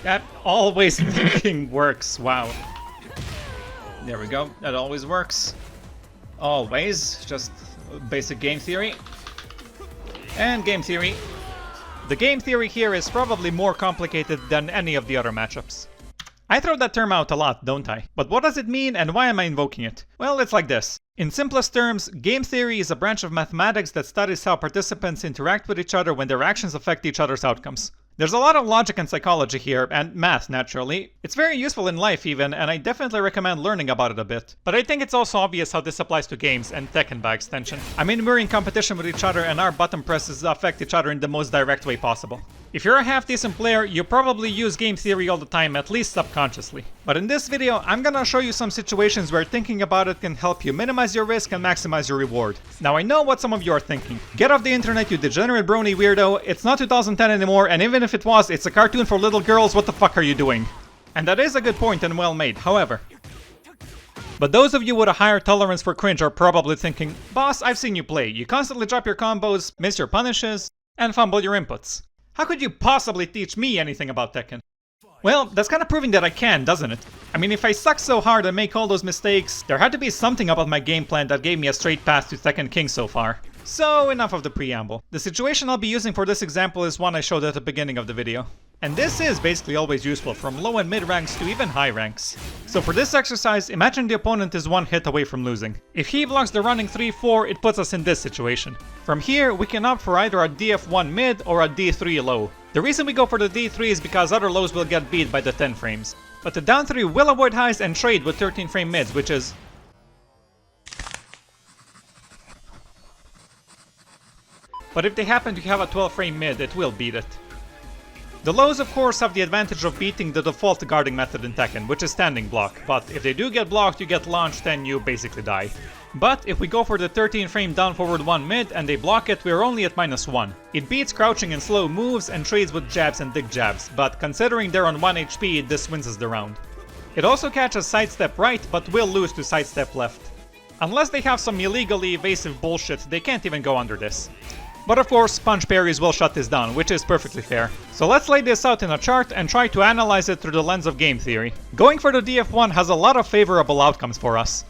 That always fucking works, wow. There we go, that always works. Always, just basic game theory. And game theory. The game theory here is probably more complicated than any of the other matchups. I throw that term out a lot, don't I? But what does it mean and why am I invoking it? Well, it's like this. In simplest terms, game theory is a branch of mathematics that studies how participants interact with each other when their actions affect each other's outcomes. There's a lot of logic and psychology here, and math, naturally. It's very useful in life even, and I definitely recommend learning about it a bit. But I think it's also obvious how this applies to games, and Tekken by extension. I mean, we're in competition with each other and our button presses affect each other in the most direct way possible. If you're a half-decent player, you probably use game theory all the time, at least subconsciously. But in this video, I'm gonna show you some situations where thinking about it can help you minimize your risk and maximize your reward. Now I know what some of you are thinking. Get off the internet, you degenerate brony weirdo, it's not 2010 anymore, and even if it was, it's a cartoon for little girls, what the fuck are you doing? And that is a good point and well made, however. But those of you with a higher tolerance for cringe are probably thinking, boss, I've seen you play. You constantly drop your combos, miss your punishes, and fumble your inputs. How could you possibly teach me anything about Tekken? Well, that's kind of proving that I can, doesn't it? I mean, if I suck so hard and make all those mistakes, there had to be something about my game plan that gave me a straight path to Tekken King so far. So, enough of the preamble. The situation I'll be using for this example is one I showed at the beginning of the video. And this is basically always useful, from low and mid ranks to even high ranks. So for this exercise, imagine the opponent is one hit away from losing. If he blocks the running 3-4, it puts us in this situation. From here, we can opt for either a DF1 mid or a D3 low. The reason we go for the D3 is because other lows will get beat by the 10 frames. But the down 3 will avoid highs and trade with 13 frame mids, which is... But if they happen to have a 12 frame mid, it will beat it. The lows of course have the advantage of beating the default guarding method in Tekken, which is standing block, but if they do get blocked you get launched and you basically die. But if we go for the 13 frame down forward 1 mid and they block it, we're only at -1. It beats crouching and slow moves and trades with jabs and dig jabs, but considering they're on 1 HP, this wins us the round. It also catches sidestep right, but will lose to sidestep left. Unless they have some illegally evasive bullshit, they can't even go under this. But of course, punch parries will shut this down, which is perfectly fair. So let's lay this out in a chart and try to analyze it through the lens of game theory. Going for the DF1 has a lot of favorable outcomes for us.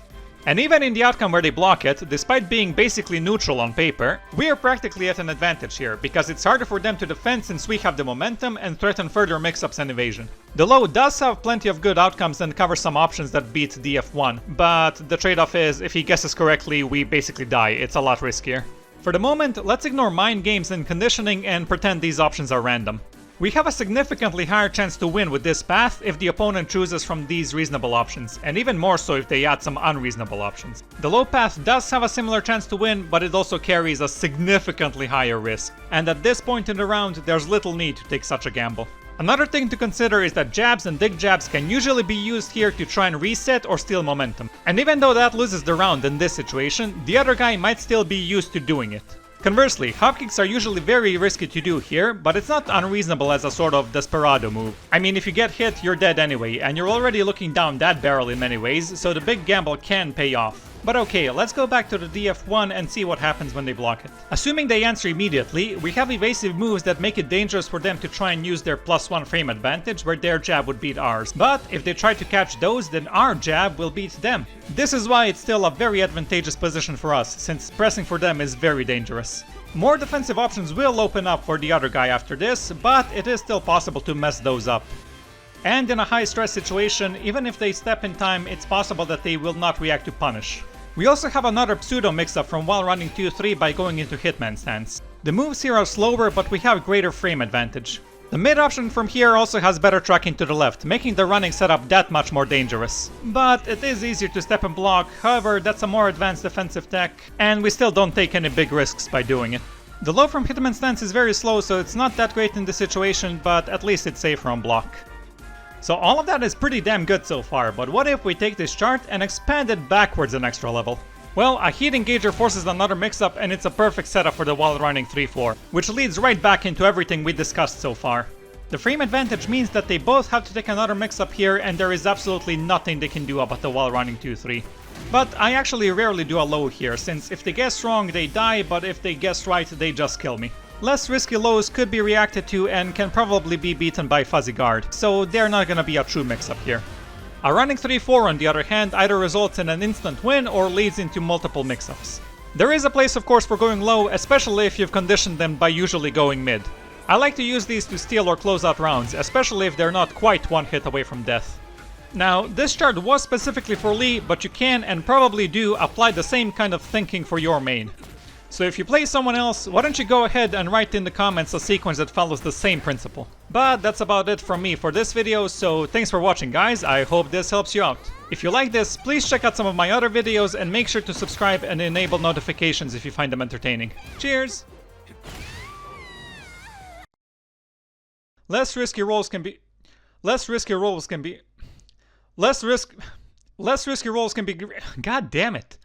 And even in the outcome where they block it, despite being basically neutral on paper, we are practically at an advantage here, because it's harder for them to defend since we have the momentum and threaten further mix-ups and evasion. The low does have plenty of good outcomes and covers some options that beat DF1, but the trade-off is, if he guesses correctly, we basically die. It's a lot riskier. For the moment, let's ignore mind games and conditioning and pretend these options are random. We have a significantly higher chance to win with this path if the opponent chooses from these reasonable options, and even more so if they add some unreasonable options. The low path does have a similar chance to win, but it also carries a significantly higher risk, and at this point in the round, there's little need to take such a gamble. Another thing to consider is that jabs and dig jabs can usually be used here to try and reset or steal momentum. And even though that loses the round in this situation, the other guy might still be used to doing it. Conversely, hopkicks are usually very risky to do here, but it's not unreasonable as a sort of desperado move. I mean, if you get hit, you're dead anyway, and you're already looking down that barrel in many ways, so the big gamble can pay off. But okay, let's go back to the DF1 and see what happens when they block it. Assuming they answer immediately, we have evasive moves that make it dangerous for them to try and use their +1 frame advantage where their jab would beat ours. But if they try to catch those, then our jab will beat them. This is why it's still a very advantageous position for us, since pressing for them is very dangerous. More defensive options will open up for the other guy after this, but it is still possible to mess those up. And in a high stress situation, even if they step in time, it's possible that they will not react to punish. We also have another pseudo mix-up from while running 2-3 by going into Hitman stance. The moves here are slower, but we have greater frame advantage. The mid option from here also has better tracking to the left, making the running setup that much more dangerous. But it is easier to step and block, however that's a more advanced defensive tech, and we still don't take any big risks by doing it. The low from Hitman stance is very slow, so it's not that great in this situation, but at least it's safer on block. So all of that is pretty damn good so far, but what if we take this chart and expand it backwards an extra level? Well, a heat engager forces another mix-up and it's a perfect setup for the while running 3-4, which leads right back into everything we discussed so far. The frame advantage means that they both have to take another mix-up here and there is absolutely nothing they can do about the while running 2-3. But I actually rarely do a low here, since if they guess wrong they die, but if they guess right they just kill me. less risky lows could be reacted to and can probably be beaten by fuzzy guard, so they're not gonna be a true mix-up here. A running 3-4 on the other hand either results in an instant win or leads into multiple mix-ups. There is a place of course for going low, especially if you've conditioned them by usually going mid. I like to use these to steal or close out rounds, especially if they're not quite one hit away from death. Now, this chart was specifically for Lee, but you can and probably do apply the same kind of thinking for your main. So if you play someone else, why don't you go ahead and write in the comments a sequence that follows the same principle. But that's about it from me for this video, so thanks for watching guys, I hope this helps you out. If you like this, please check out some of my other videos and make sure to subscribe and enable notifications if you find them entertaining. Cheers! Less risky rolls can be... God damn it.